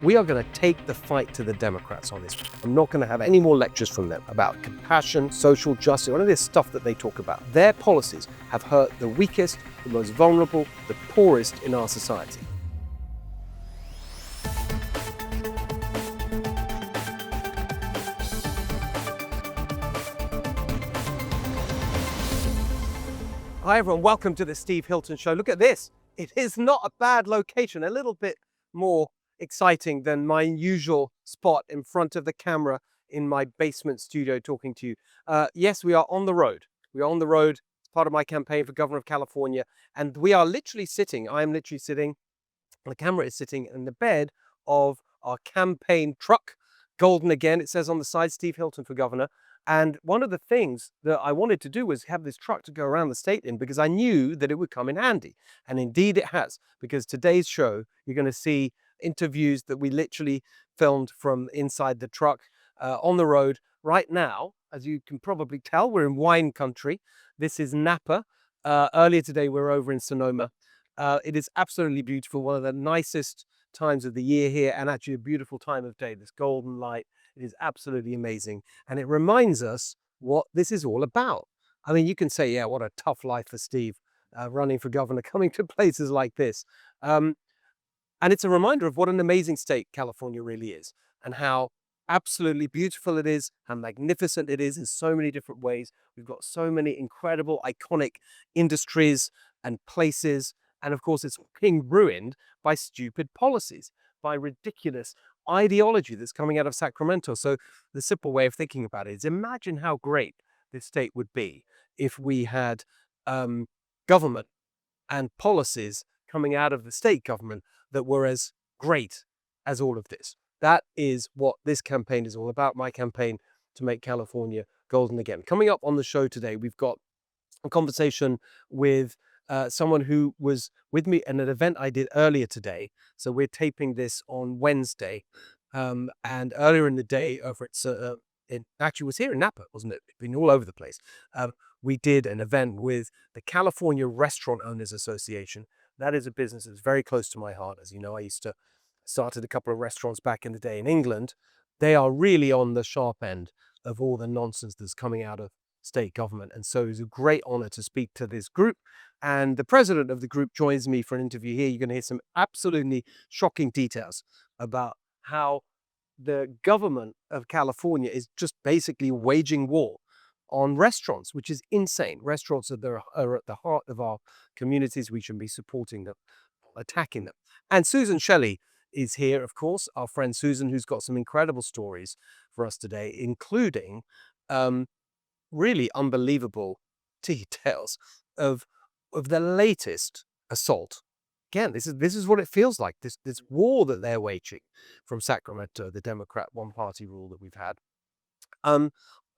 We are going to take the fight to the Democrats on this. I'm not going to have any more lectures from them about compassion, social justice, all of this stuff that they talk about. Their policies have hurt the weakest, the most vulnerable, the poorest in our society. Hi everyone, welcome to the Steve Hilton Show. Look at this. It is not a bad location, a little bit more exciting than my usual spot in front of the camera in my basement studio talking to you. Yes, we are on the road. We are on the road as part of my campaign for Governor of California, and we are literally sitting, I am literally sitting, the camera is sitting in the bed of our campaign truck. Golden again, it says on the side, Steve Hilton for Governor. And one of the things that I wanted to do was have this truck to go around the state in because I knew that it would come in handy. And indeed it has, because today's show, you're going to see interviews that we literally filmed from inside the truck on the road right now. As you can probably tell, we're in wine country. This is Napa. Earlier today, we were over in Sonoma. It is absolutely beautiful, one of the nicest times of the year here, and actually a beautiful time of day, this golden light. It is absolutely amazing. And it reminds us what this is all about. I mean, you can say, yeah, what a tough life for Steve, running for governor, coming to places like this. And it's a reminder of what an amazing state California really is, and how absolutely beautiful it is, how magnificent it is in so many different ways. We've got so many incredible, iconic industries and places. And of course, it's being ruined by stupid policies, by ridiculous ideology that's coming out of Sacramento. So the simple way of thinking about it is imagine how great this state would be if we had government and policies coming out of the state government that were as great as all of this. That is what this campaign is all about, my campaign to make California golden again. Coming up on the show today, we've got a conversation with someone who was with me at an event I did earlier today. So we're taping this on Wednesday. And earlier in the day over at, it actually was here in Napa, wasn't it? It's been all over the place. We did an event with the California Restaurant Owners Association. That is a business that's very close to my heart. As you know, I started a couple of restaurants back in the day in England. They are really on the sharp end of all the nonsense that's coming out of state government. And so it's a great honor to speak to this group. And the president of the group joins me for an interview here. You're going to hear some absolutely shocking details about how the government of California is just basically waging war on restaurants, which is insane. Restaurants are at the heart of our communities. We should be supporting them, attacking them. And Susan Shelley is here, of course, our friend Susan, who's got some incredible stories for us today, including really unbelievable details of the latest assault. Again, this is what it feels like, this war that they're waging from Sacramento, the Democrat one-party rule that we've had.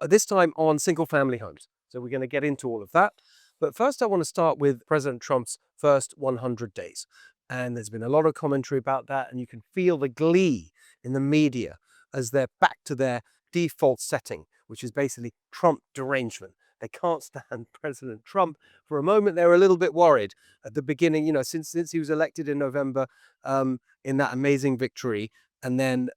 This time on single-family homes. So we're going to get into all of that. But first, I want to start with President Trump's first 100 days. And there's been a lot of commentary about that, and you can feel the glee in the media as they're back to their default setting, which is basically Trump derangement. They can't stand President Trump. For a moment, they were a little bit worried at the beginning, you know, since he was elected in November, in that amazing victory. And then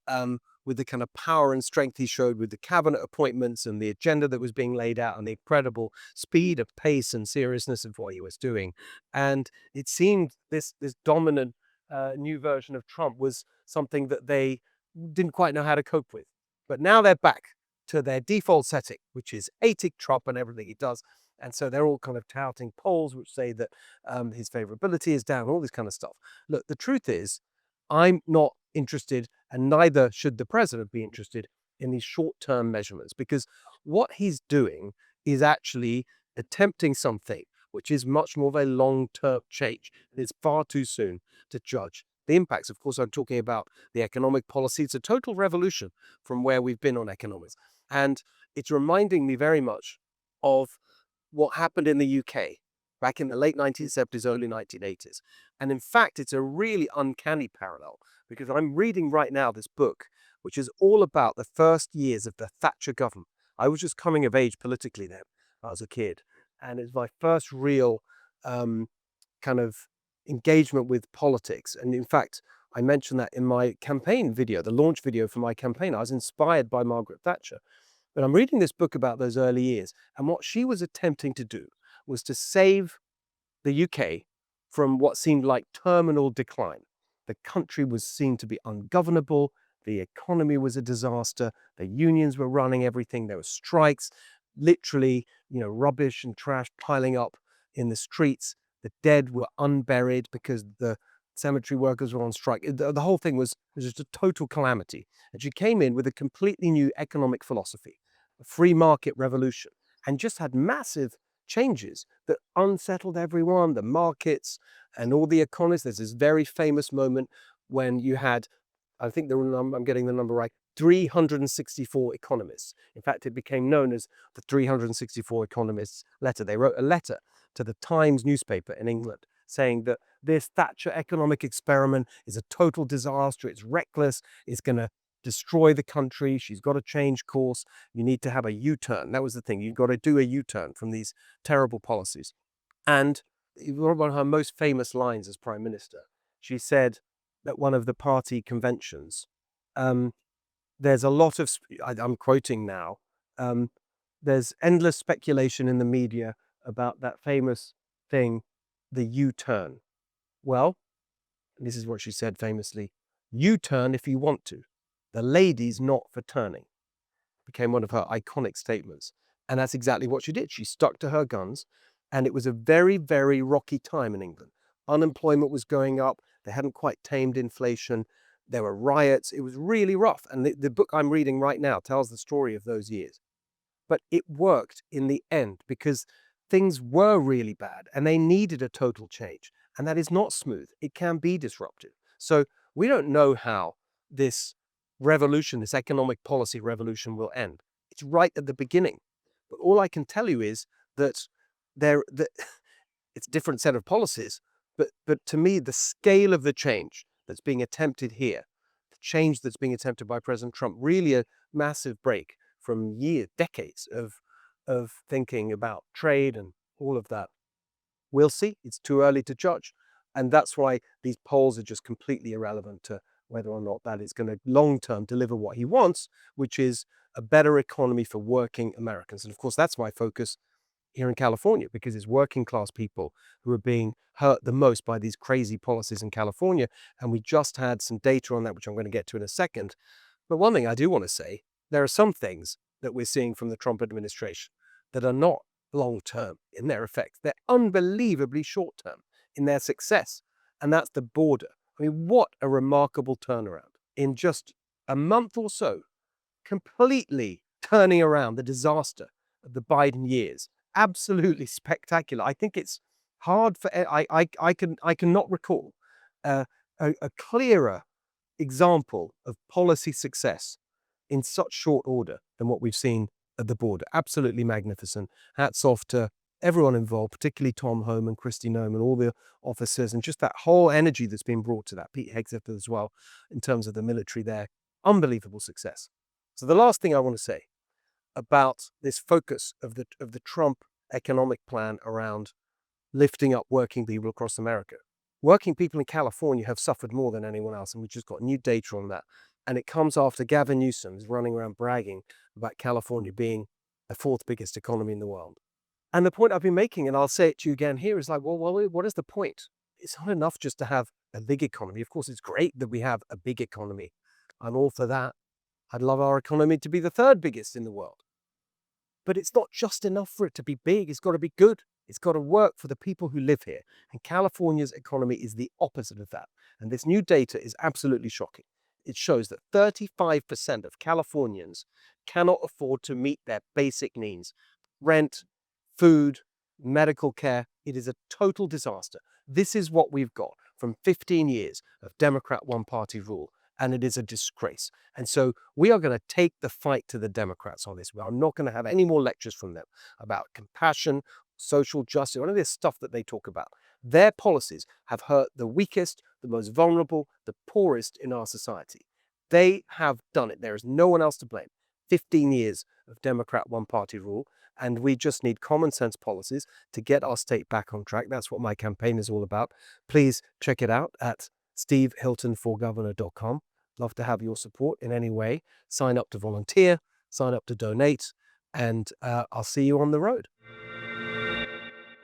with the kind of power and strength he showed with the cabinet appointments and the agenda that was being laid out and the incredible speed of pace and seriousness of what he was doing. And it seemed this dominant new version of Trump was something that they didn't quite know how to cope with. But now they're back to their default setting, which is hating Trump and everything he does. And so they're all kind of touting polls which say that his favorability is down, all this kind of stuff. Look, the truth is, I'm not interested, and neither should the president be interested in these short-term measurements, because what he's doing is actually attempting something which is much more of a long-term change. It's far too soon to judge the impacts. Of course, I'm talking about the economic policy. It's a total revolution from where we've been on economics. And it's reminding me very much of what happened in the UK back in the late 1970s, early 1980s. And in fact, it's a really uncanny parallel, because I'm reading right now this book, which is all about the first years of the Thatcher government. I was just coming of age politically then. I was a kid. And it's my first real kind of engagement with politics. And in fact, I mentioned that in my campaign video, the launch video for my campaign. I was inspired by Margaret Thatcher. But I'm reading this book about those early years, and what she was attempting to do was to save the UK from what seemed like terminal decline. The country was seen to be ungovernable. The economy was a disaster. The unions were running everything. There were strikes, literally, rubbish and trash piling up in the streets. The dead were unburied because the cemetery workers were on strike. The whole thing was just a total calamity. And she came in with a completely new economic philosophy, a free market revolution, and just had massive changes that unsettled everyone, the markets and all the economists. There's this very famous moment when you had, I think I'm getting the number right, 364 economists. In fact, it became known as the 364 economists letter. They wrote a letter to the Times newspaper in England saying that this Thatcher economic experiment is a total disaster. It's reckless. It's going to destroy the country. She's got to change course. You need to have a U-turn. That was the thing. You've got to do a U-turn from these terrible policies. And one of her most famous lines as Prime Minister, she said at one of the party conventions, there's a lot of, I'm quoting now, there's endless speculation in the media about that famous thing, the U-turn. Well, this is what she said famously, U-turn if you want to. The lady's not for turning. Became one of her iconic statements. And that's exactly what she did. She stuck to her guns. And it was a very, very rocky time in England. Unemployment was going up. They hadn't quite tamed inflation. There were riots. It was really rough. And the book I'm reading right now tells the story of those years. But it worked in the end because things were really bad and they needed a total change. And that is not smooth. It can be disruptive. So we don't know how this revolution, this economic policy revolution will end. It's right at the beginning. But all I can tell you is that it's a different set of policies. But to me, the scale of the change that's being attempted here, the change that's being attempted by President Trump, really a massive break from decades of thinking about trade and all of that. We'll see. It's too early to judge. And that's why these polls are just completely irrelevant to whether or not that is going to long-term deliver what he wants, which is a better economy for working Americans. And of course, that's my focus here in California, because it's working class people who are being hurt the most by these crazy policies in California. And we just had some data on that, which I'm going to get to in a second. But one thing I do want to say, there are some things that we're seeing from the Trump administration that are not long-term in their effects. They're unbelievably short-term in their success. And that's the border. I mean, what a remarkable turnaround. In just a month or so, completely turning around the disaster of the Biden years. Absolutely spectacular. I think it's hard for, I cannot recall a clearer example of policy success in such short order than what we've seen at the border. Absolutely magnificent. Hats off to everyone involved, particularly Tom Home and Kristi Noem and all the officers, and just that whole energy that's been brought to that. Pete Hegseth as well, in terms of the military there. Unbelievable success. So the last thing I want to say about this focus of the Trump economic plan around lifting up working people across America. Working people in California have suffered more than anyone else, and we've just got new data on that. And it comes after Gavin Newsom is running around bragging about California being the fourth biggest economy in the world. And the point I've been making, and I'll say it to you again here, is like, well, what is the point? It's not enough just to have a big economy. Of course, it's great that we have a big economy. I'm all for that. I'd love our economy to be the third biggest in the world. But it's not just enough for it to be big. It's got to be good. It's got to work for the people who live here. And California's economy is the opposite of that. And this new data is absolutely shocking. It shows that 35% of Californians cannot afford to meet their basic needs. Rent, food, medical care. It is a total disaster. This is what we've got from 15 years of Democrat one-party rule. And it is a disgrace. And so we are going to take the fight to the Democrats on this. I'm not going to have any more lectures from them about compassion, social justice, all of this stuff that they talk about. Their policies have hurt the weakest, the most vulnerable, the poorest in our society. They have done it. There is no one else to blame. 15 years of Democrat one-party rule, and we just need common sense policies to get our state back on track. That's what my campaign is all about. Please check it out at stevehiltonforgovernor.com. Love to have your support in any way. Sign up to volunteer, sign up to donate, and I'll see you on the road.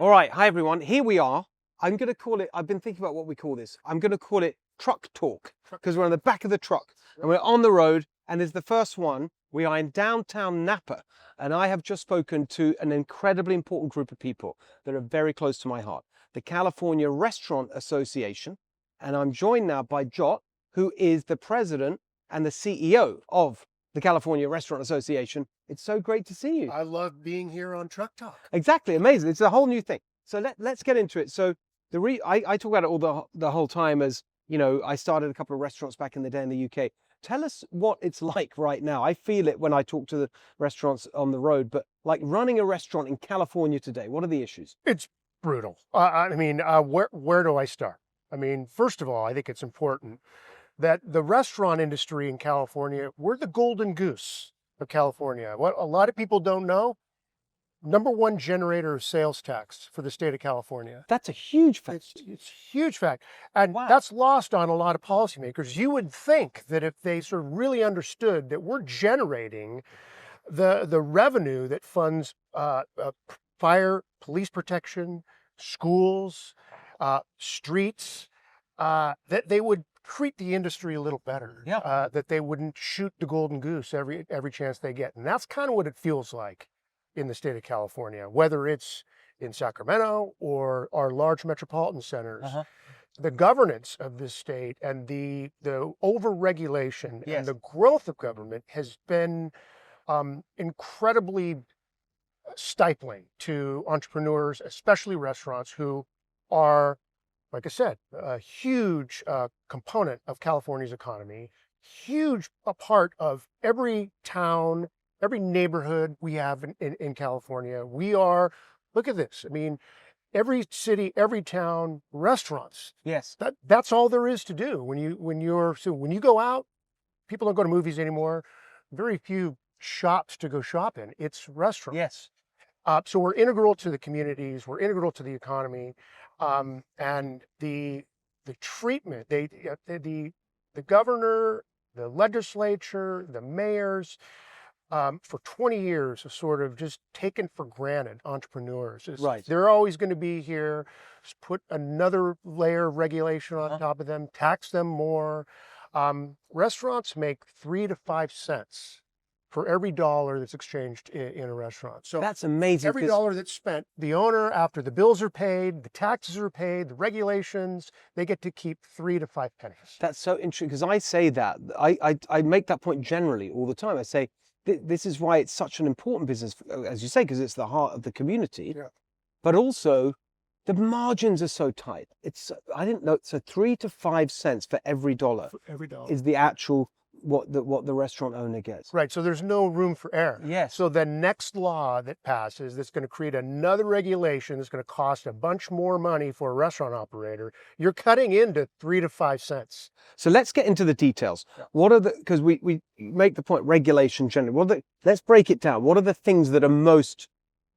All right, hi everyone, here we are. I'm going to call it, I've been thinking about what we call this. I'm going to call it Truck Talk, because we're on the back of the truck and we're on the road, and it's the first one. We are in downtown Napa, and I have just spoken to an incredibly important group of people that are very close to my heart, the California Restaurant Association. And I'm joined now by Jot, who is the president and the CEO of the California Restaurant Association. It's so great to see you. I love being here on Truck Talk. Exactly, amazing. It's a whole new thing. So let's get into it. So I talk about it all the whole time as, you know, I started a couple of restaurants back in the day in the UK. Tell us what it's like right now. I feel it when I talk to the restaurants on the road, but like running a restaurant in California today, what are the issues? It's brutal. Where do I start? I mean, first of all, I think it's important that the restaurant industry in California, we're the golden goose of California. What a lot of people don't know, #1 generator of sales tax for the state of California. That's a huge fact. It's a huge fact. And Wow. That's lost on a lot of policymakers. You would think that if they sort of really understood that we're generating the revenue that funds fire, police protection, schools, streets, that they would treat the industry a little better. Yeah. That they wouldn't shoot the golden goose every chance they get. And that's kind of what it feels like in the state of California, whether it's in Sacramento or our large metropolitan centers. The governance of this state and the over-regulation and the growth of government has been incredibly stifling to entrepreneurs, especially restaurants, who are, like I said, a huge component of California's economy, huge a part of every town, every neighborhood we have in California. We are, look at this. I mean, every city, every town, restaurants. Yes. That's all there is to do. When you go out, people don't go to movies anymore. Very few shops to go shop in. It's restaurants. Yes. So we're integral to the communities. We're integral to the economy, and the treatment. The governor, the legislature, the mayors, for 20 years have sort of just taken for granted entrepreneurs. Right. They're always going to be here. Just put another layer of regulation on top of them. Tax them more. Restaurants make 3 to 5 cents for every dollar that's exchanged in a restaurant. So that's amazing. Every dollar that's spent, the owner, after the bills are paid, the taxes are paid, the regulations, they get to keep 3 to 5 pennies. That's so interesting, because I say that. I make that point generally all the time. I say, this is why it's such an important business, as you say, because it's the heart of the community. Yeah. But also, the margins are so tight. I didn't know. So 3 to 5 cents for every dollar. For every dollar is the actual what the restaurant owner gets. Right. So there's no room for error. Yes. So the next law that passes that's going to create another regulation that's going to cost a bunch more money for a restaurant operator, you're cutting into 3 to 5 cents. So let's get into the details. Yeah. What are because we make the point regulation generally. Let's break it down. What are the things that are most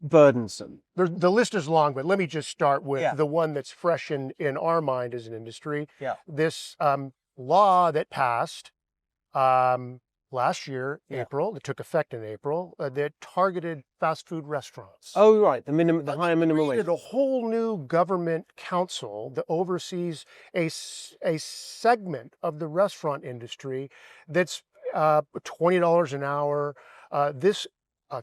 burdensome? The list is long, but let me just start with the one that's fresh in our mind as an industry. Yeah. This law that passed last year, April, that took effect in April, that targeted fast food restaurants. Oh, right, the higher minimum wage. Created a whole new government council that oversees a segment of the restaurant industry that's $20 an hour. This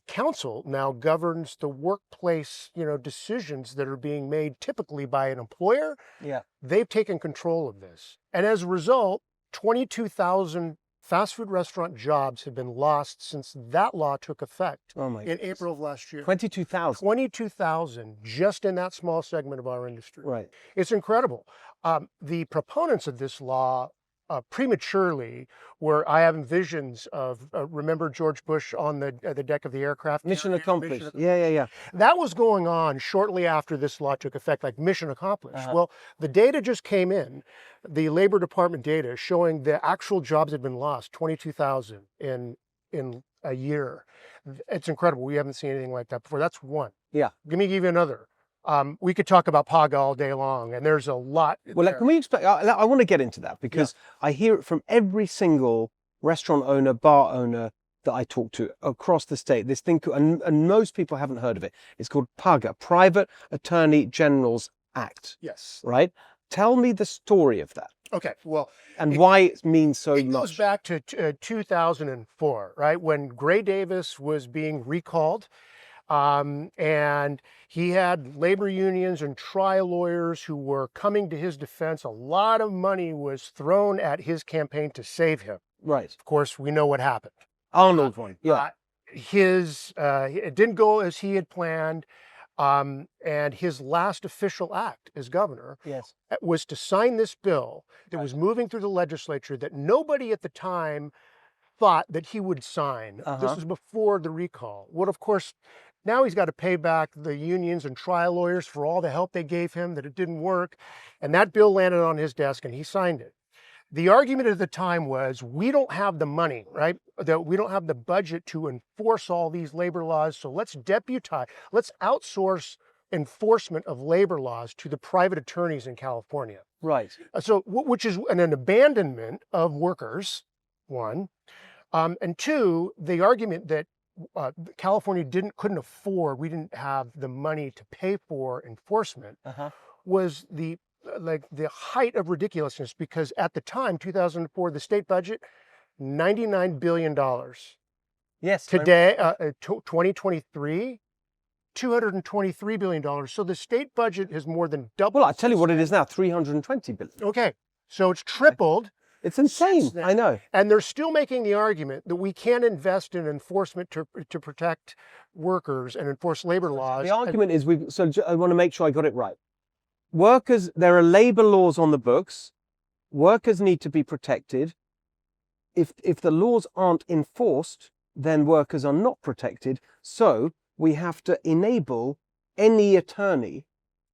council now governs the workplace, decisions that are being made typically by an employer. Yeah, they've taken control of this, and as a result, 22,000 fast food restaurant jobs have been lost since that law took effect in April of last year. 22,000. 22,000 just in that small segment of our industry. Right. It's incredible. The proponents of this law prematurely, where I have visions of, remember George Bush on the deck of the aircraft? Mission accomplished. Yeah. That was going on shortly after this law took effect, like mission accomplished. Well, the data just came in, the Labor Department data showing the actual jobs had been lost, 22,000 in a year. It's incredible. We haven't seen anything like that before. That's one. Yeah. Let me give you another. We could talk about PAGA all day long, and there's a lot. Well, can we expect? I want to get into that because I hear it from every single restaurant owner, bar owner that I talk to across the state. This thing, and most people haven't heard of it. It's called PAGA, Private Attorney General's Act. Yes. Right. Tell me the story of that. Okay. Well, and why it means so much. It goes back to 2004, right, when Gray Davis was being recalled. And he had labor unions and trial lawyers who were coming to his defense. A lot of money was thrown at his campaign to save him. Right. Of course, we know what happened. Arnold one. Yeah. It didn't go as he had planned. And his last official act as governor was to sign this bill that was moving through the legislature that nobody at the time thought that he would sign. This was before the recall. Well, of course, now he's got to pay back the unions and trial lawyers for all the help they gave him, that it didn't work. And that bill landed on his desk and he signed it. The argument at the time was, we don't have the money, right? That we don't have the budget to enforce all these labor laws. So let's outsource enforcement of labor laws to the private attorneys in California. Right. So, which is an abandonment of workers, one. And two, the argument that California couldn't afford, we didn't have the money to pay for enforcement, was the height of ridiculousness, because at the time, 2004, the state budget, $99 billion. Yes. Today, 2023, $223 billion. So the state budget has more than doubled. Well, I'll tell you what it is now, $320 billion. Okay. So it's tripled. It's insane. I know. And they're still making the argument that we can't invest in enforcement to protect workers and enforce labor laws. The argument is, I want to make sure I got it right. Workers, there are labor laws on the books. Workers need to be protected. If the laws aren't enforced, then workers are not protected. So we have to enable any attorney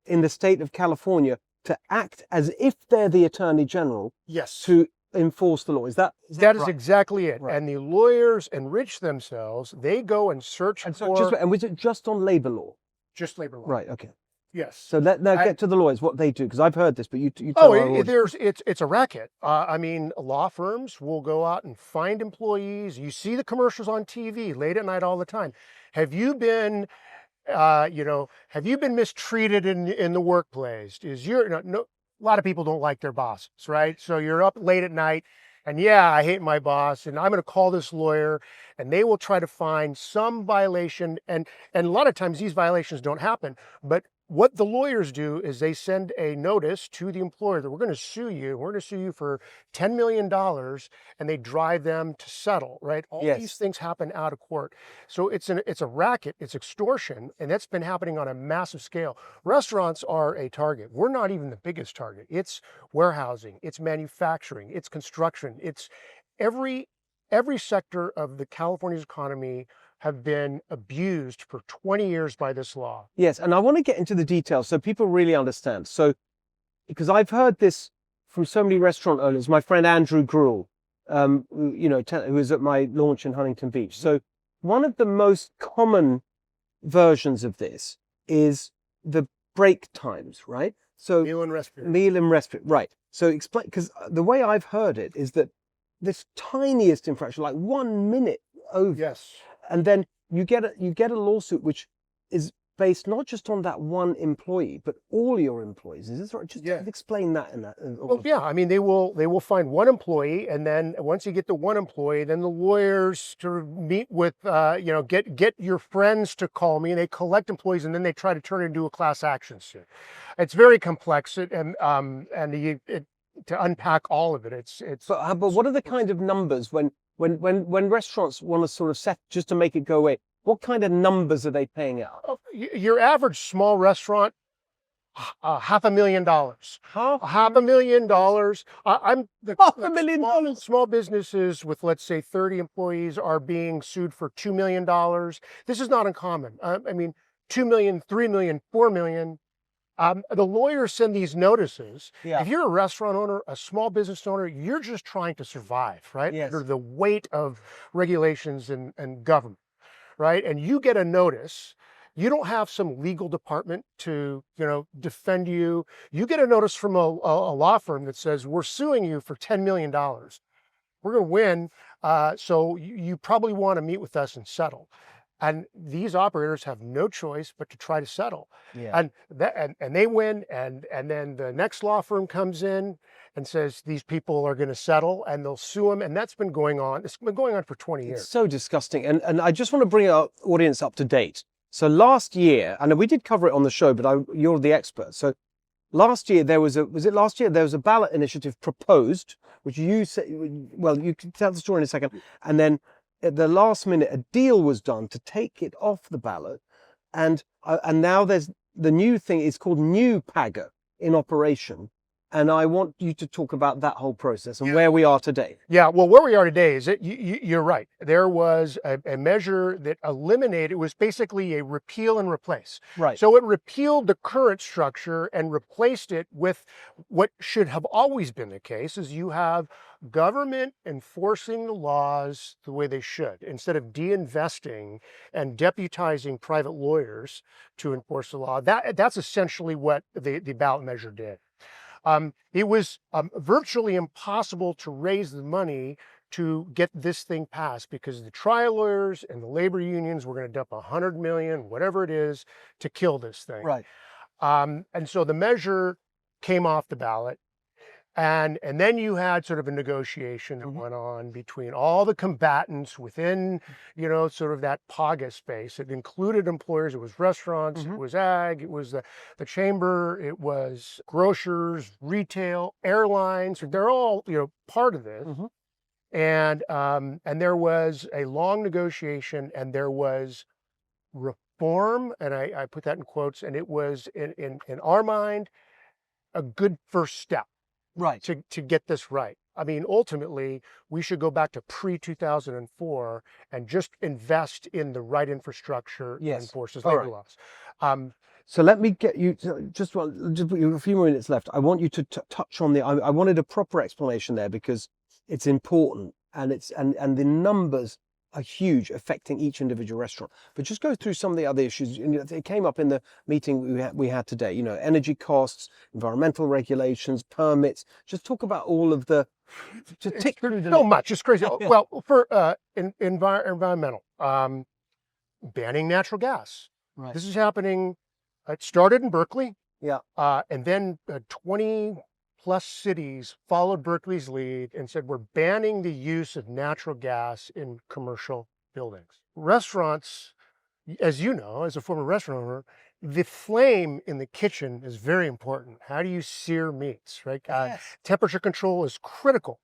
in the state of California to act as if they're the attorney general. Yes. To enforce the law. Is that that right? Is exactly it. Right. And the lawyers enrich themselves. They go and search and for. And was it just on labor law? Just labor law. Right. Okay. Yes. So now get to the lawyers, what they do, because I've heard this, but you tell it's a racket. I mean, law firms will go out and find employees. You see the commercials on TV late at night all the time. Have you been, have you been mistreated in the workplace? A lot of people don't like their bosses, right? So you're up late at night, and I hate my boss, and I'm going to call this lawyer, and they will try to find some violation, and a lot of times these violations don't happen, but what the lawyers do is they send a notice to the employer that we're going to sue you. We're going to sue you for $10 million, and they drive them to settle, right? All these things happen out of court. So it's a racket, it's extortion, and that's been happening on a massive scale. Restaurants are a target. We're not even the biggest target. It's warehousing, it's manufacturing, it's construction, it's every sector of the California's economy have been abused for 20 years by this law. Yes, and I want to get into the details so people really understand. So, because I've heard this from so many restaurant owners, my friend Andrew Gruel, who was at my launch in Huntington Beach. So one of the most common versions of this is the break times, right? So meal and rest period. Meal and rest period, right. So explain, because the way I've heard it is that this tiniest infraction, like 1 minute over. Yes. And then you get a lawsuit which is based not just on that one employee, but all your employees. Is this right? Just explain that in that. Well, I mean, they will find one employee, and then once you get the one employee, then the lawyers to meet with, get your friends to call me, and they collect employees, and then they try to turn it into a class action suit. It's very complex, to unpack all of it, it's. But what are the kind of numbers when restaurants want to sort of set just to make it go away? What kind of numbers are they paying out? Your average small restaurant, $500,000. $500,000. $500,000. Small businesses with, let's say, 30 employees are being sued for $2 million. This is not uncommon. I mean, $2 million, $3 million, $4 million. The lawyers send these notices. Yeah. If you're a restaurant owner, a small business owner, you're just trying to survive, right? Yes. Under the weight of regulations and government, right? And you get a notice, You don't have some legal department to, defend you. You get a notice from a law firm that says, we're suing you for $10 million. We're going to win. So you probably want to meet with us and settle. And these operators have no choice but to try to settle. Yeah. And they win. And then the next law firm comes in and says, these people are going to settle, and they'll sue them. And that's been going on. It's been going on for 20 years. It's so disgusting. And I just want to bring our audience up to date. So last year, and we did cover it on the show, but you're the expert. So last year was it last year? There was a ballot initiative proposed, which you said, well, you can tell the story in a second. And then at the last minute, a deal was done to take it off the ballot. And now there's the new thing is called New PAGA in operation. And I want you to talk about that whole process and where we are today. Yeah, well, where we are today is you're right. There was a measure that eliminated, it was basically a repeal and replace. Right. So it repealed the current structure and replaced it with what should have always been the case, is you have government enforcing the laws the way they should, instead of de-investing and deputizing private lawyers to enforce the law. That's essentially what the ballot measure did. It was virtually impossible to raise the money to get this thing passed, because the trial lawyers and the labor unions were going to dump $100 million, whatever it is, to kill this thing. Right. And so the measure came off the ballot. And then you had sort of a negotiation that went on between all the combatants within, sort of that PAGA space. It included employers. It was restaurants, it was ag, it was the chamber, it was grocers, retail, airlines. They're all, part of this. And there was a long negotiation, and there was reform, and I put that in quotes, and it was in our mind a good first step. Right. To get this right. I mean, ultimately, we should go back to pre-2004 and just invest in the right infrastructure and enforce those labor laws. So let me get you just a few more minutes left. I want you to touch on I wanted a proper explanation there, because it's important, and and the numbers are huge, affecting each individual restaurant. But just go through some of the other issues. It came up in the meeting we had today. Energy costs, environmental regulations, permits. Just talk about all of the. So much. It's crazy. Well, for environmental, banning natural gas. Right. This is happening. It started in Berkeley. Yeah. And then 20+ cities followed Berkeley's lead and said, we're banning the use of natural gas in commercial buildings. Restaurants, as you know, as a former restaurant owner, the flame in the kitchen is very important. How do you sear meats, right? Yes. Temperature control is critical.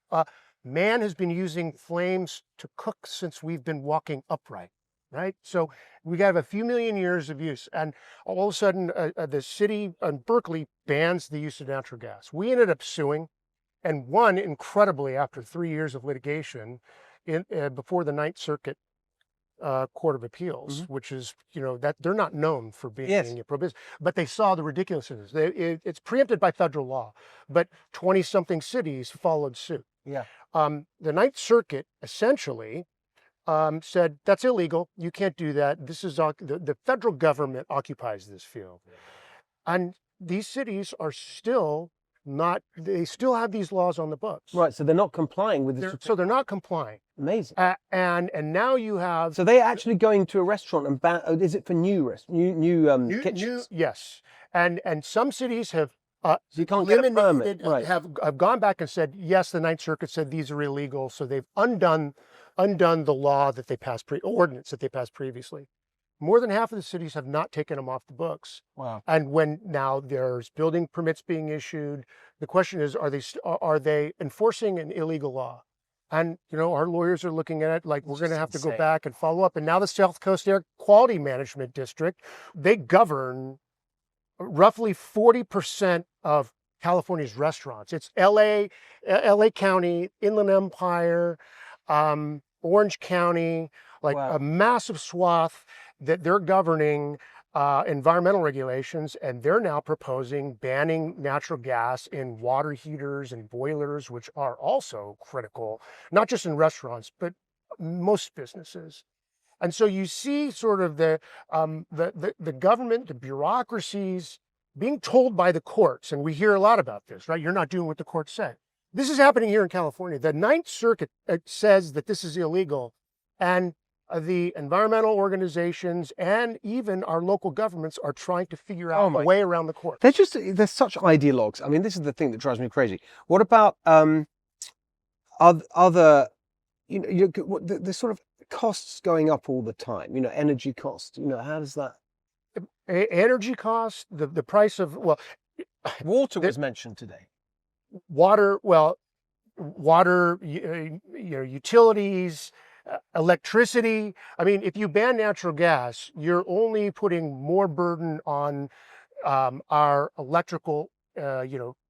Man has been using flames to cook since we've been walking upright, right? So we got a few million years of use, and all of a sudden the city in Berkeley bans the use of natural gas. We ended up suing and won incredibly after 3 years of litigation before the Ninth Circuit Court of Appeals, which is, that they're not known for being pro-business, but they saw the ridiculousness. It's preempted by federal law, but 20-something cities followed suit. Yeah. The Ninth Circuit essentially said, that's illegal. You can't do that. This is the federal government occupies this field. And these cities are still not, they still have these laws on the books. Right, so they're not complying with this. So they're not complying. Amazing. And now you have. So they're actually going to a restaurant and ban. Is it for new kitchens? Yes, and some cities have. So you can't get a permit. Right. Have gone back and said, yes, the Ninth Circuit said these are illegal, so they've undone the law that they passed ordinance that they passed previously. More than half of the cities have not taken them off the books. Wow. And when now there's building permits being issued, the question is, are they enforcing an illegal law? And, our lawyers are looking at it like we're going to have to go back and follow up. And now the South Coast Air Quality Management District, they govern roughly 40% of California's restaurants. It's LA County, Inland Empire, Orange County, a massive swath that they're governing environmental regulations, and they're now proposing banning natural gas in water heaters and boilers, which are also critical, not just in restaurants, but most businesses. And so you see sort of the government, the bureaucracies being told by the courts, and we hear a lot about this, right? You're not doing what the courts say. This is happening here in California. The Ninth Circuit says that this is illegal, and the environmental organizations and even our local governments are trying to figure out a way around the court. They're such ideologues. I mean, this is the thing that drives me crazy. What about other, the sort of costs going up all the time, energy costs, how does that? Energy costs, the price of, Water was mentioned today. Water, utilities, electricity. I mean, if you ban natural gas, you're only putting more burden on our electrical,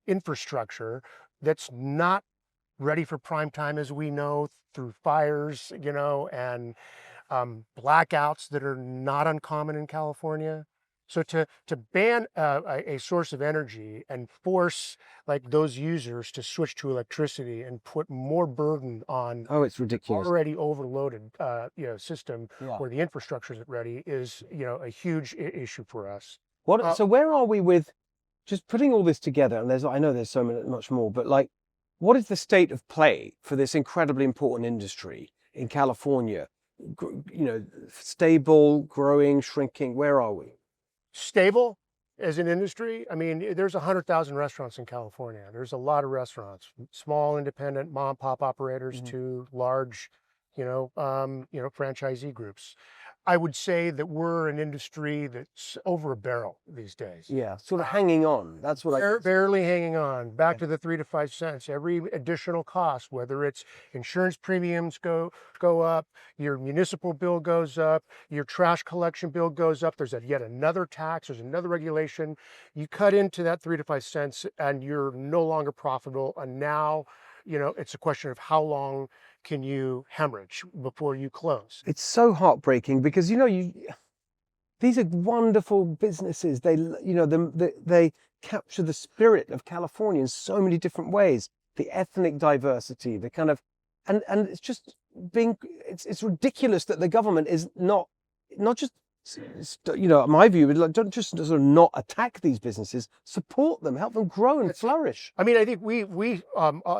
infrastructure that's not ready for prime time, as we know, through fires, and blackouts that are not uncommon in California. So to ban a source of energy and force like those users to switch to electricity and put more burden on it's ridiculous, already overloaded system where the infrastructure isn't ready is a huge issue for us. So where are we with just putting all this together? And I know there's so much more, but like, what is the state of play for this incredibly important industry in California? Stable, growing, shrinking. Where are we? Stable as an industry. I mean, there's 100,000 restaurants in California. There's a lot of restaurants, small independent mom and pop operators to large, franchisee groups. I would say that we're an industry that's over a barrel these days. Yeah, sort of hanging on. That's what barely hanging on. Back to the 3 to 5 cents. Every additional cost, whether it's insurance premiums go up, your municipal bill goes up, your trash collection bill goes up. There's yet another tax. There's another regulation. You cut into that 3 to 5 cents, and you're no longer profitable. And now, it's a question of how long can you hemorrhage before you close. It's so heartbreaking because these are wonderful businesses. They capture the spirit of California in so many different ways. The ethnic diversity, the kind of, and it's just it's ridiculous that the government is not just, my view, don't just sort of not attack these businesses, support them, help them grow and flourish. I mean, I think we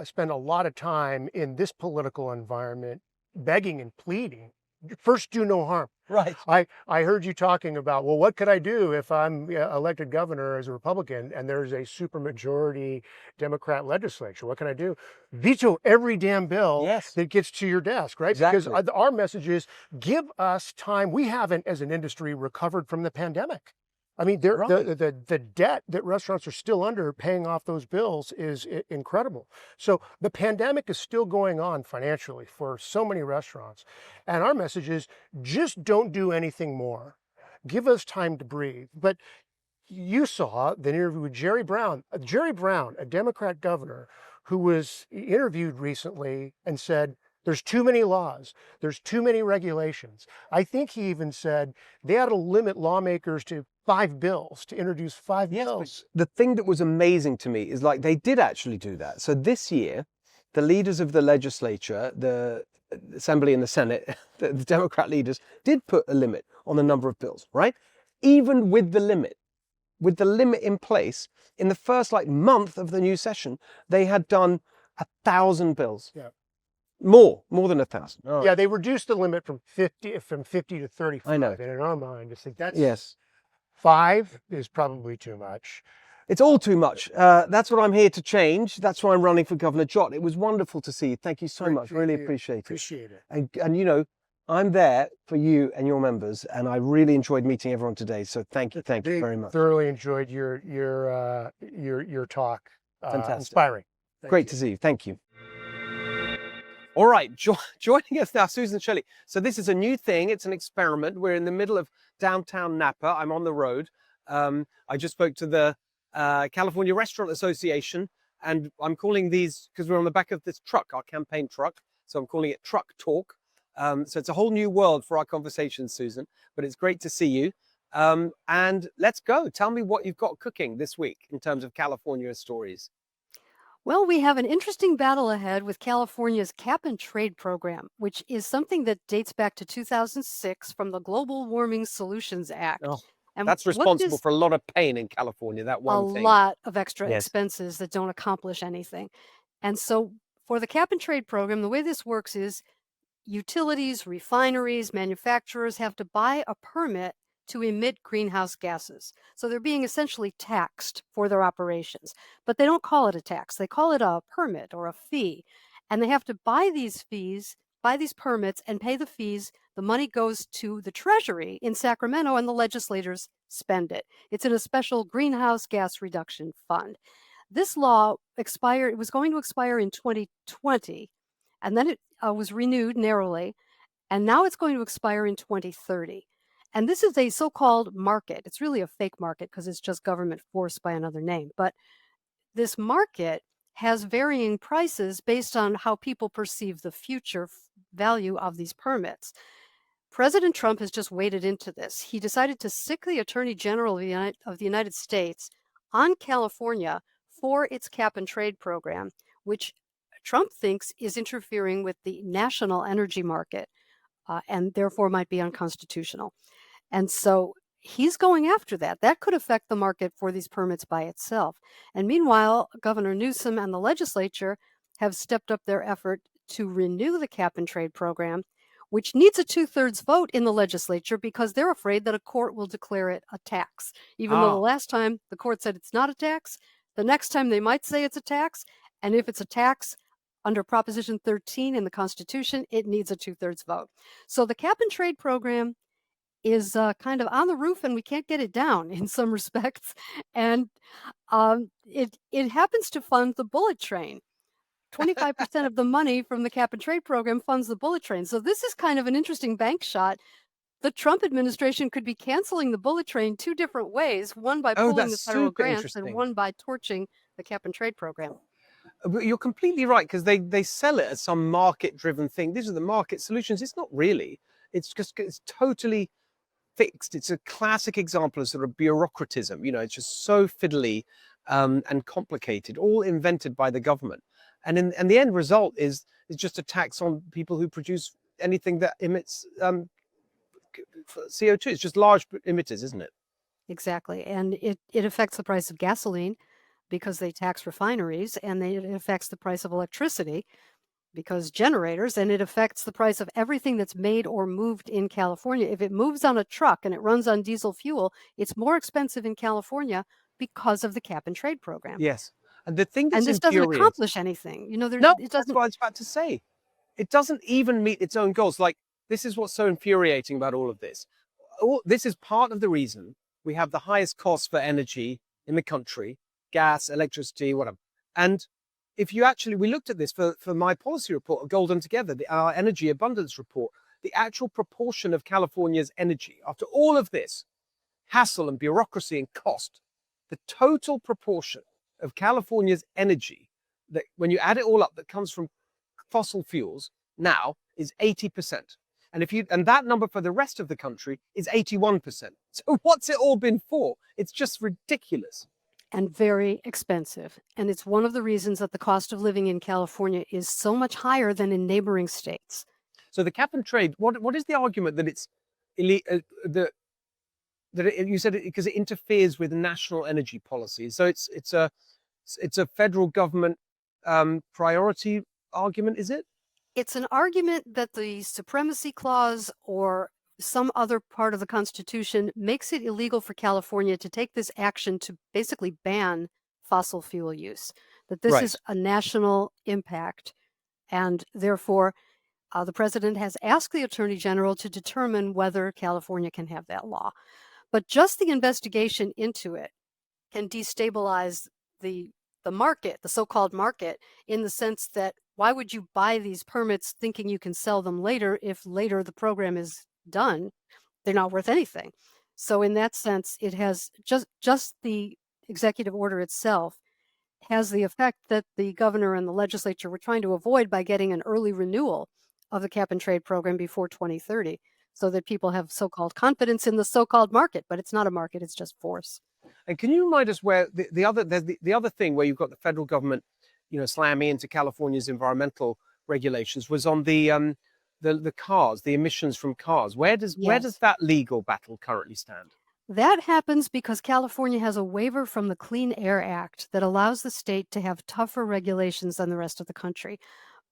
spend a lot of time in this political environment begging and pleading. First, do no harm. Right. I heard you talking about, well, what could I do if I'm elected governor as a Republican and there's a supermajority Democrat legislature? What can I do? Veto every damn bill that gets to your desk, right? Exactly. Because our message is, give us time. We haven't, as an industry, recovered from the pandemic. I mean, the debt that restaurants are still under paying off those bills is incredible. So the pandemic is still going on financially for so many restaurants. And our message is just don't do anything more. Give us time to breathe. But you saw the interview with Jerry Brown. Jerry Brown, a Democrat governor who was interviewed recently and said, there's too many laws. There's too many regulations. I think he even said they had to limit lawmakers to 5 bills, to introduce 5 bills. The thing that was amazing to me is like they did actually do that. So this year, the leaders of the legislature, the Assembly and the Senate, the Democrat leaders did put a limit on the number of bills, right? Even with the limit in place, in the first month of the new session, they had done 1,000 bills. Yeah. More than 1,000. Right. Yeah, they reduced the limit from 50 to 35. I know. And in our mind, it's like yes. 5 is probably too much. It's all too much. That's what I'm here to change. That's why I'm running for Governor Jot. It was wonderful to see you. Thank you so much. Really appreciate it. Appreciate it. And I'm there for you and your members, and I really enjoyed meeting everyone today. So thank you very much. Thoroughly enjoyed your talk. Fantastic. Inspiring. Great to see you. Thank you. All right, joining us now, Susan Shelley. So this is a new thing. It's an experiment. We're in the middle of downtown Napa. I'm on the road. I just spoke to the California Restaurant Association, and I'm calling these, because we're on the back of this truck, our campaign truck. So I'm calling it Truck Talk. So it's a whole new world for our conversations, Susan, but it's great to see you. And let's go. Tell me what you've got cooking this week in terms of California stories. Well, we have an interesting battle ahead with California's cap and trade program, which is something that dates back to 2006 from the Global Warming Solutions Act. Oh, And that's what responsible this for a lot of pain in California, that a one thing. lot of extra Yes. expenses that don't accomplish anything. And so for the cap and trade program, the way this works is utilities, refineries, manufacturers have to buy a permit to emit greenhouse gases. So they're being essentially taxed for their operations. But they don't call it a tax, they call it a permit or a fee. And they have to buy these fees, buy these permits, and pay the fees. The money goes to the Treasury in Sacramento, and the legislators spend it. It's in a special greenhouse gas reduction fund. This law expired, it was going to expire in 2020, and then it was renewed narrowly, and now it's going to expire in 2030. And this is a so-called market. It's really a fake market because it's just government forced by another name. But this market has varying prices based on how people perceive the future value of these permits. President Trump has just waded into this. He decided to sic the Attorney General of the United States on California for its cap and trade program, which Trump thinks is interfering with the national energy market and therefore might be unconstitutional. And so he's going after that. That could affect the market for these permits by itself. And meanwhile, Governor Newsom and the legislature have stepped up their effort to renew the cap and trade program, which needs a 2/3 vote in the legislature because they're afraid that a court will declare it a tax. Even though the Ah, last time the court said it's not a tax, the next time they might say it's a tax. And if it's a tax under Proposition 13 in the Constitution, it needs a 2/3 vote. So the cap and trade program is kind of on the roof and we can't get it down in some respects. And it happens to fund the bullet train. 25% of the money from the cap and trade program funds the bullet train. So this is kind of an interesting bank shot. The Trump administration could be canceling the bullet train two different ways, one by oh, pulling the that's federal super grants and interesting. one by torching the cap and trade program. But you're completely right because they sell it as some market-driven thing. These are the market solutions. It's not really. It's totally fixed. It's a classic example of sort of bureaucratism. It's just so fiddly and complicated, all invented by the government. And the end result is just a tax on people who produce anything that emits CO2. It's just large emitters, isn't it? Exactly. And it affects the price of gasoline because they tax refineries, and it affects the price of electricity because generators, and it affects the price of everything that's made or moved in California. If it moves on a truck and it runs on diesel fuel, it's more expensive in California because of the cap and trade program. Yes. And the thing And that's this doesn't infuriating. accomplish anything. No, It that's doesn't. what I was about to say. It doesn't even meet its own goals. Like, this is what's so infuriating about all of this. This is part of the reason we have the highest costs for energy in the country, gas, electricity, whatever. And if you actually, we looked at this for my policy report, Golden Together, our energy abundance report, the actual proportion of California's energy, after all of this hassle and bureaucracy and cost, the total proportion of California's energy, that when you add it all up, that comes from fossil fuels now is 80%. And that number for the rest of the country is 81%. So what's it all been for? It's just ridiculous. And very expensive. And it's one of the reasons that the cost of living in California is so much higher than in neighboring states. So the cap and trade, what is the argument that it's you said it because it interferes with national energy policy? So it's a federal government priority argument, is it? It's an argument that the Supremacy Clause or some other part of the Constitution makes it illegal for California to take this action to basically ban fossil fuel use, that this Right. is a national impact. And therefore, the president has asked the Attorney General to determine whether California can have that law. But just the investigation into it can destabilize the market, the so-called market, in the sense that why would you buy these permits thinking you can sell them later if later the program is done? They're not worth anything. So in that sense, it has just the executive order itself has the effect that the governor and the legislature were trying to avoid by getting an early renewal of the cap and trade program before 2030 so that people have so-called confidence in the so-called market, but it's not a market, it's just force. And can you remind us where the other thing where you've got the federal government slam me into California's environmental regulations was on the cars, the emissions from cars. Where does Yes. that legal battle currently stand? That happens because California has a waiver from the Clean Air Act that allows the state to have tougher regulations than the rest of the country.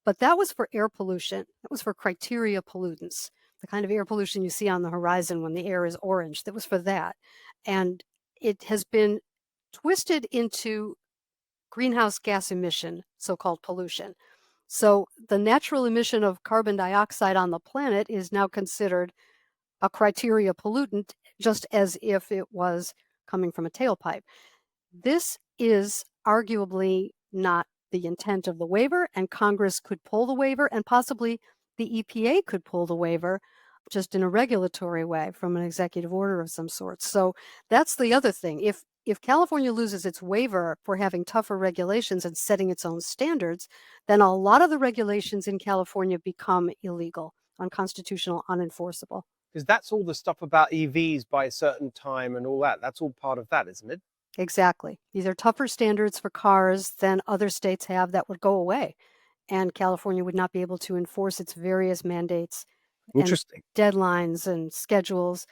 But that was for air pollution. That was for criteria pollutants, the kind of air pollution you see on the horizon when the air is orange. That was for that. And it has been twisted into greenhouse gas emission, so-called pollution. So the natural emission of carbon dioxide on the planet is now considered a criteria pollutant, just as if it was coming from a tailpipe. This is arguably not the intent of the waiver, and Congress could pull the waiver, and possibly the EPA could pull the waiver just in a regulatory way from an executive order of some sort. So that's the other thing. If California loses its waiver for having tougher regulations and setting its own standards, then a lot of the regulations in California become illegal, unconstitutional, unenforceable. Because that's all the stuff about EVs by a certain time and all that. That's all part of that, isn't it? Exactly. These are tougher standards for cars than other states have that would go away. And California would not be able to enforce its various mandates and Interesting. deadlines and schedules.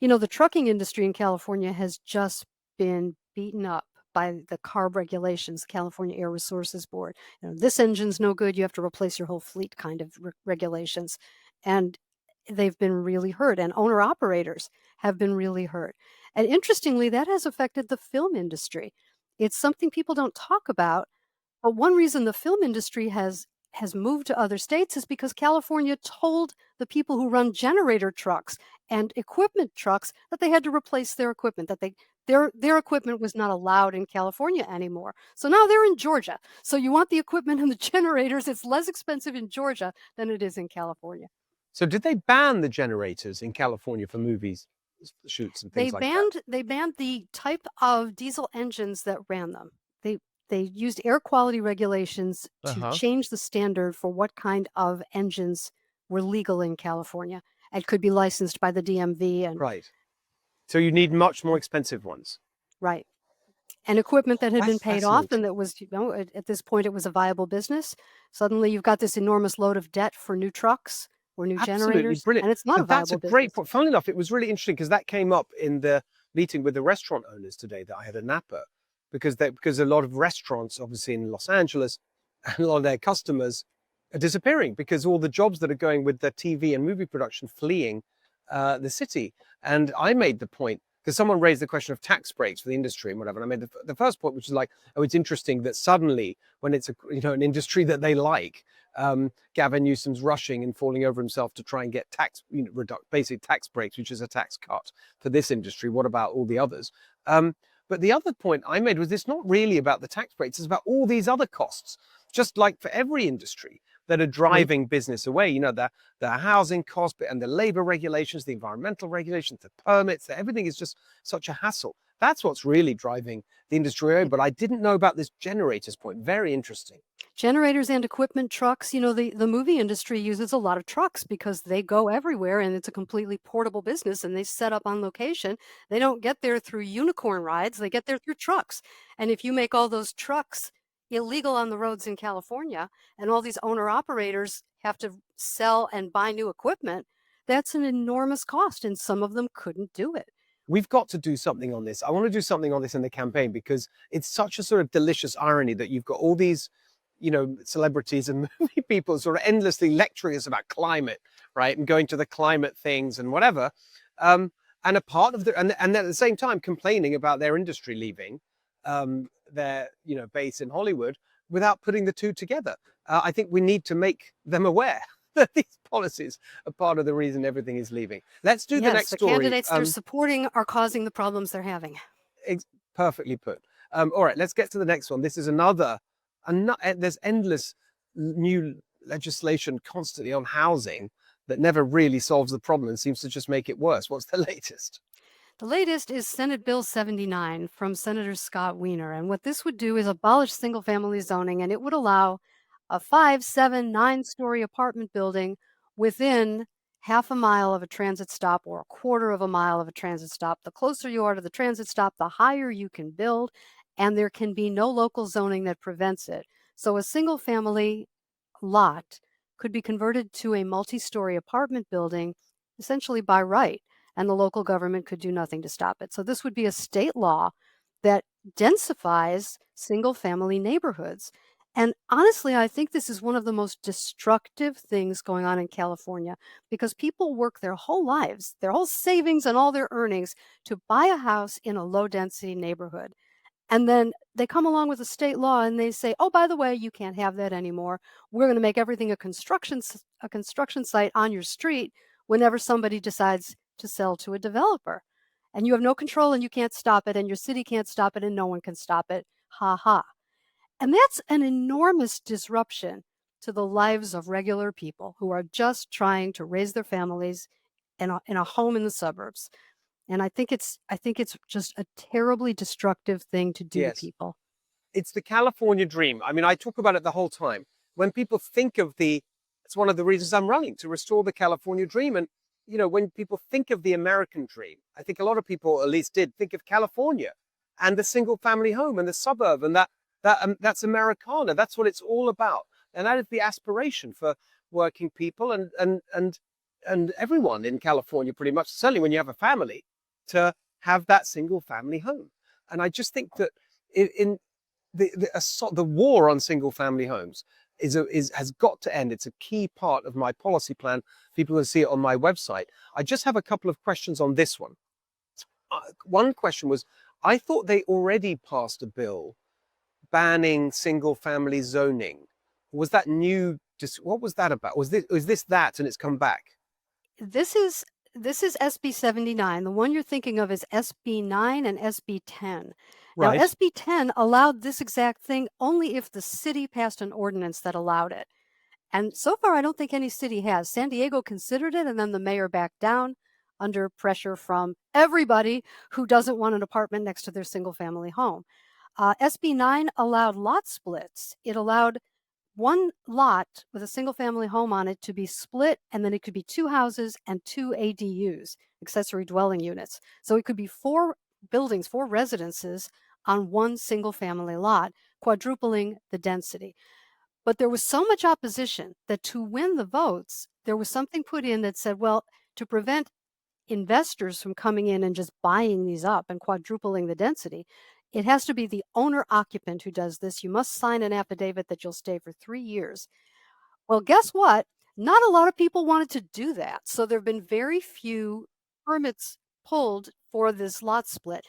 The trucking industry in California has just been beaten up by the CARB regulations, California Air Resources Board. This engine's no good, you have to replace your whole fleet kind of regulations. And they've been really hurt, and owner operators have been really hurt. And interestingly, that has affected the film industry. It's something people don't talk about, but one reason the film industry has moved to other states is because California told the people who run generator trucks and equipment trucks that they had to replace their equipment, that their equipment was not allowed in California anymore. So now they're in Georgia. So you want the equipment and the generators, it's less expensive in Georgia than it is in California. So did they ban the generators in California for movies shoots and things like that? They banned the type of diesel engines that ran them. They used air quality regulations to change the standard for what kind of engines were legal in California and could be licensed by the DMV. And Right. So you need much more expensive ones. right. And equipment that had been That's paid off, and fascinating. that was, at this point, it was a viable business. Suddenly you've got this enormous load of debt for new trucks or new Absolutely generators, brilliant. and it's not a And that's viable a great business. point. Funnily enough, it was really interesting because that came up in the meeting with the restaurant owners today that I had at Napa, because a lot of restaurants, obviously in Los Angeles, and a lot of their customers are disappearing because all the jobs that are going with the TV and movie production fleeing the city. And I made the point, because someone raised the question of tax breaks for the industry and whatever. And I made the first point, which is like, oh, it's interesting that suddenly, when it's an industry that they like, Gavin Newsom's rushing and falling over himself to try and get basic tax breaks, which is a tax cut for this industry. What about all the others? But the other point I made was it's not really about the tax breaks. It's about all these other costs, just like for every industry that are driving business away. The housing cost and the labor regulations, the environmental regulations, the permits, everything is just such a hassle. That's what's really driving the industry away. But I didn't know about this generators point. Very interesting. Generators and equipment trucks, the movie industry uses a lot of trucks because they go everywhere and it's a completely portable business and they set up on location. They don't get there through unicorn rides, they get there through trucks. And if you make all those trucks illegal on the roads in California and all these owner operators have to sell and buy new equipment, that's an enormous cost, and some of them couldn't do it. We've got to do something on this. I want to do something on this in the campaign because it's such a sort of delicious irony that you've got all these, celebrities and movie people sort of endlessly lecturing us about climate, right? And going to the climate things and whatever. And a part of and at the same time complaining about their industry leaving their, base in Hollywood without putting the two together. I think we need to make them aware that these policies are part of the reason everything is leaving. Let's do the next The story. candidates they're supporting are causing the problems they're having. Perfectly put. All right, let's get to the next one. This is there's endless new legislation constantly on housing that never really solves the problem and seems to just make it worse. What's the latest? The latest is Senate Bill 79 from Senator Scott Wiener. And what this would do is abolish single-family zoning, and it would allow a 5, 7, 9-story apartment building within half a mile of a transit stop or a quarter of a mile of a transit stop. The closer you are to the transit stop, the higher you can build, and there can be no local zoning that prevents it. So a single family lot could be converted to a multi-story apartment building essentially by right, and the local government could do nothing to stop it. So this would be a state law that densifies single family neighborhoods. And honestly, I think this is one of the most destructive things going on in California because people work their whole lives, their whole savings and all their earnings to buy a house in a low density neighborhood. And then they come along with a state law and they say, oh, by the way, you can't have that anymore. We're going to make everything a construction site on your street whenever somebody decides to sell to a developer. And you have no control and you can't stop it and your city can't stop it and no one can stop it. Ha ha. And that's an enormous disruption to the lives of regular people who are just trying to raise their families in a home in the suburbs. And I think it's just a terribly destructive thing to do to Yes. people. It's the California dream. I mean, I talk about it the whole time. When people think of it's one of the reasons I'm running, to restore the California dream. And, you know, when people think of the American dream, I think a lot of people at least did think of California and the single family home and the suburb, and that's Americana. That's what it's all about. And that is the aspiration for working people and everyone in California, pretty much, certainly when you have a family, to have that single family home. And I just think that in the war on single family homes has got to end. It's a key part of my policy plan. People will see it on my website. I just have a couple of questions on this one. One question was, I thought they already passed a bill banning single family zoning. Was that new? What was that about? Was this that and it's come back? This is SB 79. The one you're thinking of is SB 9 and SB 10. Right. Now, SB 10 allowed this exact thing only if the city passed an ordinance that allowed it. And so far, I don't think any city has. San Diego considered it, and then the mayor backed down under pressure from everybody who doesn't want an apartment next to their single family home. SB 9 allowed lot splits. It allowed one lot with a single family home on it to be split, and then it could be 2 houses and 2 ADUs, accessory dwelling units. So it could be 4 buildings, 4 residences on one single family lot, quadrupling the density. But there was so much opposition that to win the votes, there was something put in that said, well, to prevent investors from coming in and just buying these up and quadrupling the density, it has to be the owner occupant who does this. You must sign an affidavit that you'll stay for 3 years. Well, guess what? Not a lot of people wanted to do that. So there have been very few permits pulled for this lot split.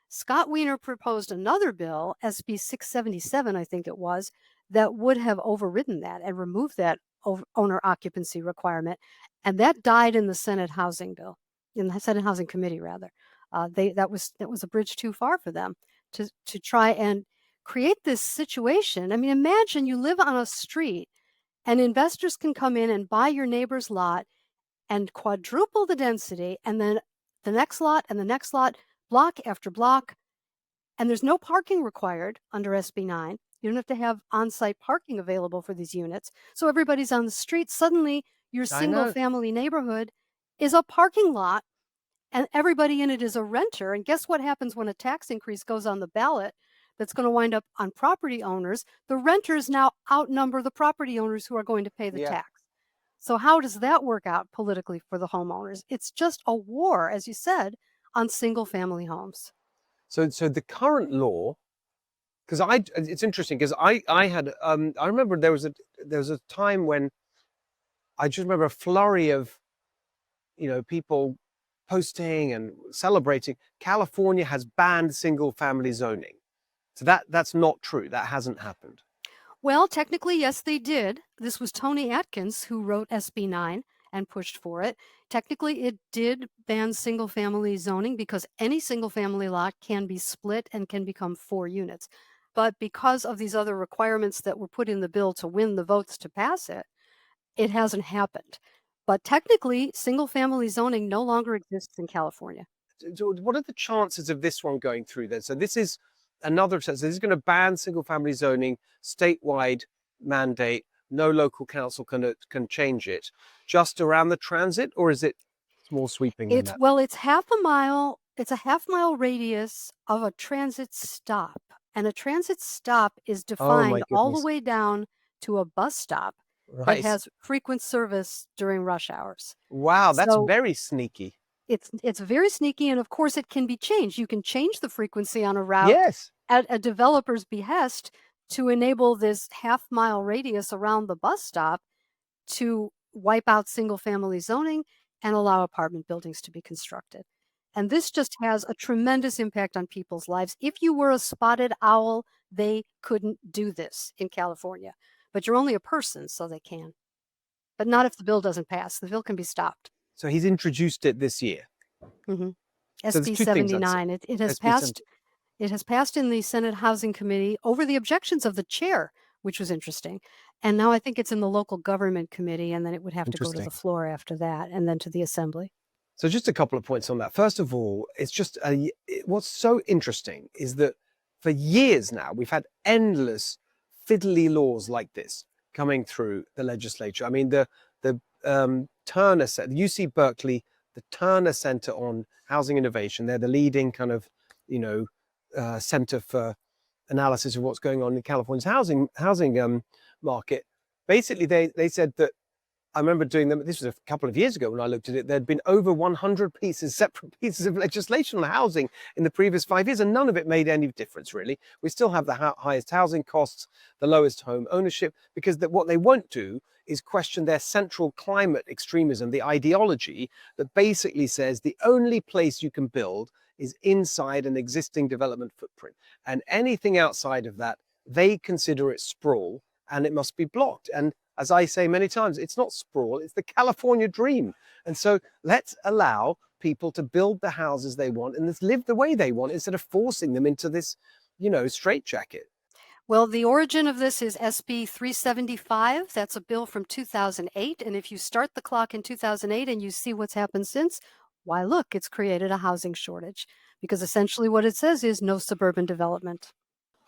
Scott Wiener proposed another bill, SB 677, I think it was, that would have overridden that and removed that owner occupancy requirement. And that died in the Senate Housing Bill, in the Senate Housing Committee, rather. That was a bridge too far for them to try and create this situation. I mean, imagine you live on a street and investors can come in and buy your neighbor's lot and quadruple the density, and then the next lot and the next lot, block after block, and there's no parking required under SB 9. You don't have to have on-site parking available for these units. So everybody's on the street. Suddenly, your single-family neighborhood is a parking lot, and everybody in it is a renter. And guess what happens when a tax increase goes on the ballot that's going to wind up on property owners? The renters now outnumber the property owners who are going to pay the tax. So how does that work out politically for the homeowners? It's just a war, as you said, on single-family homes. So the current law, because it's interesting because I remember there was a time when I just remember a flurry of, you know, people posting and celebrating. California has banned single family zoning. So that's not true. That hasn't happened. Well, technically, yes, they did. This was Tony Atkins who wrote SB 9 and pushed for it. Technically, it did ban single family zoning because any single family lot can be split and can become 4 units. But because of these other requirements that were put in the bill to win the votes to pass it, it hasn't happened. But technically, single family zoning no longer exists in California. So what are the chances of this one going through then? So this is another sense. This is going to ban single family zoning, statewide mandate. No local council can change it. Just around the transit, or is it more sweeping than that? Well, it's half a mile. It's a half-mile radius of a transit stop. And a transit stop is Oh my defined all the goodness. way down to a bus stop that Right. has frequent service during rush hours. Wow, that's So very sneaky. it's very sneaky, and of course it can be changed. You can change the frequency on a route Yes. at a developer's behest to enable this half-mile radius around the bus stop to wipe out single-family zoning and allow apartment buildings to be constructed. And this just has a tremendous impact on people's lives. If you were a spotted owl, they couldn't do this in California. But you're only a person, so they can. But not if the bill doesn't pass. The bill can be stopped. So he's introduced it this year. Mhm. So there's SB two things I'd say. 79. It has SB passed. It has passed in the Senate Housing Committee over the objections of the chair, which was interesting. And now I think it's in the local government committee, and then it would have to go to the Interesting. floor after that, and then to the assembly. So just a couple of points on that. First of all, it's just what's so interesting is that for years now we've had endless fiddly laws like this coming through the legislature. I mean, the Turner Center, the UC Berkeley, the Turner Center on Housing Innovation. They're the leading kind of center for analysis of what's going on in California's housing market. Basically, they said that. I remember doing them. This was a couple of years ago when I looked at it. There'd been over 100 separate pieces of legislation on housing in the previous 5 years, and none of it made any difference, really. We still have the highest housing costs, the lowest home ownership, because what they won't do is question their central climate extremism, the ideology that basically says the only place you can build is inside an existing development footprint. And anything outside of that, they consider it sprawl and it must be blocked. And as I say many times, it's not sprawl, it's the California dream. And so let's allow people to build the houses they want and live the way they want instead of forcing them into this, straitjacket. Well, the origin of this is SB 375. That's a bill from 2008. And if you start the clock in 2008 and you see what's happened since, why, look, it's created a housing shortage. Because essentially what it says is no suburban development.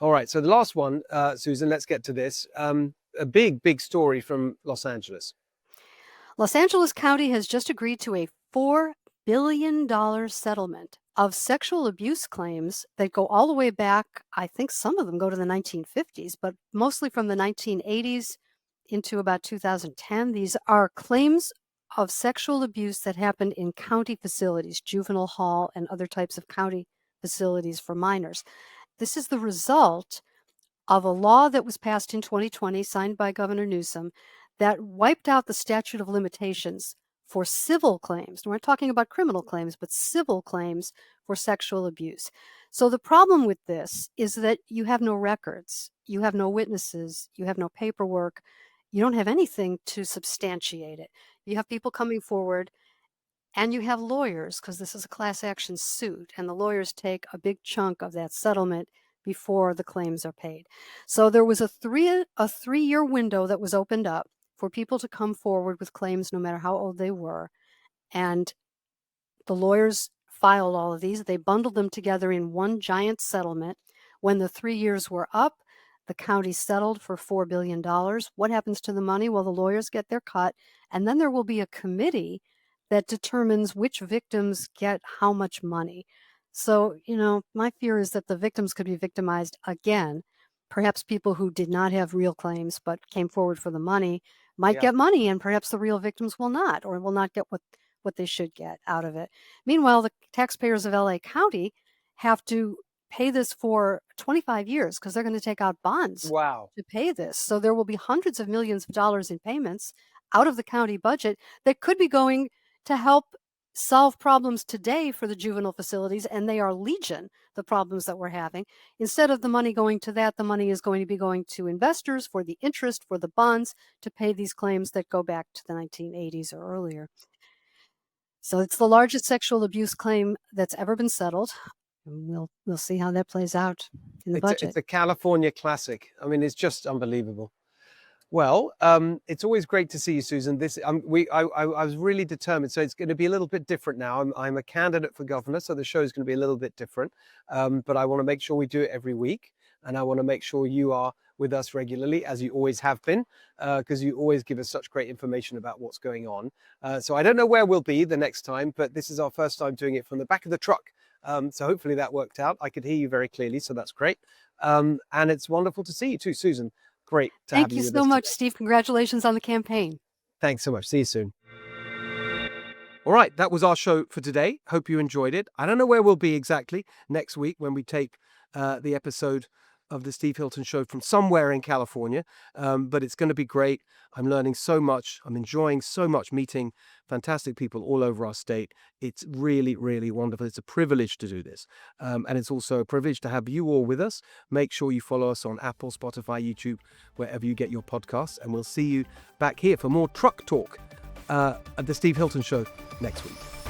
All right, so the last one, Susan, let's get to this. A big story from Los Angeles. Los Angeles County has just agreed to a $4 billion settlement of sexual abuse claims that go all the way back. I think some of them go to the 1950s, but mostly from the 1980s into about 2010. These are claims of sexual abuse that happened in county facilities, juvenile hall, and other types of county facilities for minors. This is the result of a law that was passed in 2020, signed by Governor Newsom, that wiped out the statute of limitations for civil claims. We're not talking about criminal claims, but civil claims for sexual abuse. So the problem with this is that you have no records, you have no witnesses, you have no paperwork, you don't have anything to substantiate it. You have people coming forward, and you have lawyers, because this is a class action suit, and the lawyers take a big chunk of that settlement before the claims are paid. So there was a three-year window that was opened up for people to come forward with claims no matter how old they were. And the lawyers filed all of these. They bundled them together in one giant settlement. When the 3 years were up, the county settled for $4 billion. What happens to the money? Well, the lawyers get their cut, and then there will be a committee that determines which victims get how much money. So, my fear is that the victims could be victimized again. Perhaps people who did not have real claims but came forward for the money might get money, and perhaps the real victims will not, or will not get what they should get out of it. Meanwhile, the taxpayers of LA County have to pay this for 25 years because they're going to take out bonds Wow. to pay this. So there will be hundreds of millions of dollars in payments out of the county budget that could be going to help solve problems today for the juvenile facilities, and they are legion, the problems that we're having. Instead of the money going to that, the money is going to be going to investors for the interest, for the bonds, to pay these claims that go back to the 1980s or earlier. So it's the largest sexual abuse claim that's ever been settled. And we'll see how that plays out in the budget. It's a California classic. I mean, it's just unbelievable. Well, it's always great to see you, Susan. I was really determined, so it's going to be a little bit different now. I'm a candidate for governor, so the show is going to be a little bit different. But I want to make sure we do it every week, and I want to make sure you are with us regularly, as you always have been, because you always give us such great information about what's going on. So I don't know where we'll be the next time, but this is our first time doing it from the back of the truck So hopefully that worked out. I could hear you very clearly, so that's great. And it's wonderful to see you too, Susan. Great to have Thank you you with so us much, today. Steve. Congratulations on the campaign. Thanks so much. See you soon. All right, that was our show for today. Hope you enjoyed it. I don't know where we'll be exactly next week when we take the episode of the Steve Hilton Show from somewhere in California, but it's going to be great. I'm learning so much. I'm enjoying so much meeting fantastic people all over our state. It's really, really wonderful. It's a privilege to do this. And it's also a privilege to have you all with us. Make sure you follow us on Apple, Spotify, YouTube, wherever you get your podcasts. And we'll see you back here for more truck talk at the Steve Hilton Show next week.